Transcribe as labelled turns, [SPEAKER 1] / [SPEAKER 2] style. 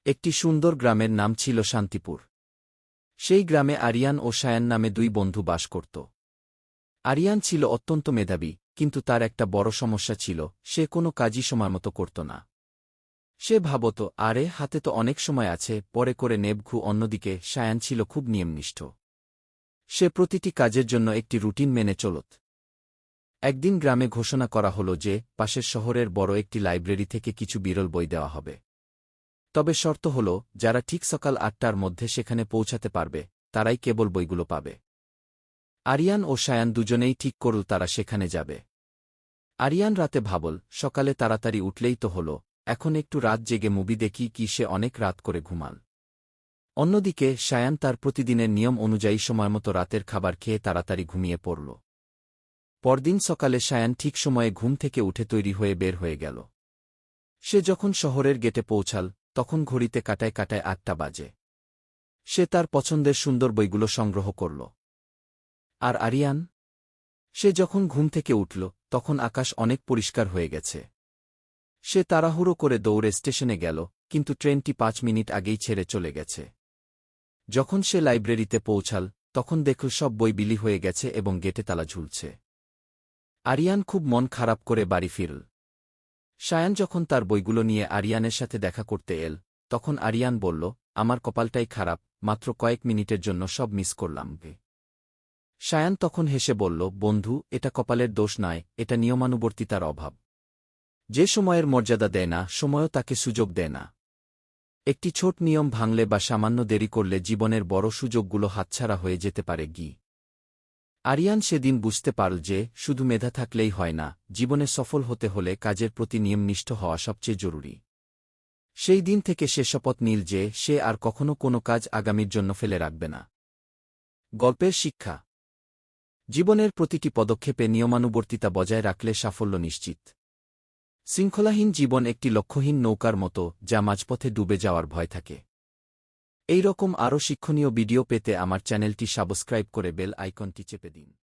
[SPEAKER 1] একটি সুন্দর গ্রামের নাম ছিল শান্তিপুর। সেই গ্রামে আরিয়ান ও সায়ান নামে দুই বন্ধু বাস করত। আরিয়ান ছিল অত্যন্ত মেধাবী, কিন্তু তার একটা বড় সমস্যা ছিল, সে কোনো কাজই সময়মতো করত না। সে ভাবত, আরে হাতে তো অনেক সময় আছে, পরে করে নেবঘু। অন্যদিকে সায়ান ছিল খুব নিয়মনিষ্ঠ। সে প্রতিটি কাজের জন্য একটি রুটিন মেনে চলত। একদিন গ্রামে ঘোষণা করা হল যে পাশের শহরের বড় একটি লাইব্রেরি থেকে কিছু বিরল বই দেওয়া হবে। তবে শর্ত হল, যারা ঠিক সকাল ৮টার মধ্যে সেখানে পৌঁছাতে পারবে তারাই কেবল বইগুলো পাবে। আরিয়ান ও সায়ান দুজনেই ঠিক করল তারা সেখানে যাবে। আরিয়ান রাতে ভাবল, সকালে তাড়াতাড়ি উঠলেই তো হল, এখন একটু রাত জেগে মুভি দেখি কি। সে অনেক রাত করে ঘুমাল। অন্যদিকে সায়ান তার প্রতিদিনের নিয়ম অনুযায়ী সময়মতো রাতের খাবার খেয়ে তাড়াতাড়ি ঘুমিয়ে পড়ল। পরদিন সকালে সায়ান ঠিক সময়ে ঘুম থেকে উঠে তৈরি হয়ে বের হয়ে গেল। সে যখন শহরের গেটে পৌঁছাল, তখন ঘড়িতে কাটায় কাটায় ৮টা বাজে। সে তার পছন্দের সুন্দর বইগুলো সংগ্রহ করল। আর আরিয়ান? সে যখন ঘুম থেকে উঠল, তখন আকাশ অনেক পরিষ্কার হয়ে গেছে। সে তাড়াহুড়ো করে দৌড়ে স্টেশনে গেল, কিন্তু ট্রেনটি ৫ মিনিট আগেই ছেড়ে চলে গেছে। যখন সে লাইব্রেরিতে পৌঁছাল, তখন দেখল সব বই বিলি হয়ে গেছে এবং গেটে তালা ঝুলছে। আরিয়ান খুব মন খারাপ করে বাড়ি ফিরল। সায়ান যখন তার বইগুলো নিয়ে আরিয়ানের সাথে দেখা করতে এল, তখন আরিয়ান বলল, আমার কপালটাই খারাপ, মাত্র কয়েক মিনিটের জন্য সব মিস করলাম। সায়ান তখন হেসে বলল, বন্ধু, এটা কপালের দোষ নয়, এটা নিয়মানুবর্তিতার অভাব। যে সময়ের মর্যাদা দেয় না, সময়ও তাকে সুযোগ দেয় না। একটি ছোট নিয়ম ভাঙলে বা সামান্য দেরি করলে জীবনের বড় সুযোগগুলো হাতছাড়া হয়ে যেতে পারে। আরিয়ান সেদিন বুঝতে পারল যে শুধু মেধা থাকলেই হয় না, জীবনে সফল হতে হলে কাজের প্রতি নিয়মনিষ্ঠ হওয়া সবচেয়ে জরুরি। সেই দিন থেকে সে শপথ নিল যে সে আর কখনো কোনো কাজ আগামীর জন্য ফেলে রাখবে না। গল্পের শিক্ষা: জীবনের প্রতিটি পদক্ষেপে নিয়মানুবর্তিতা বজায় রাখলে সাফল্য নিশ্চিত। শৃঙ্খলাহীন জীবন একটি লক্ষ্যহীন নৌকার মতো, যা মাঝপথে ডুবে যাওয়ার ভয় থাকে। এই রকম আরও শিক্ষণীয় ভিডিও পেতে আমার চ্যানেলটি সাবস্ক্রাইব করে বেল আইকনটি চেপে দিন।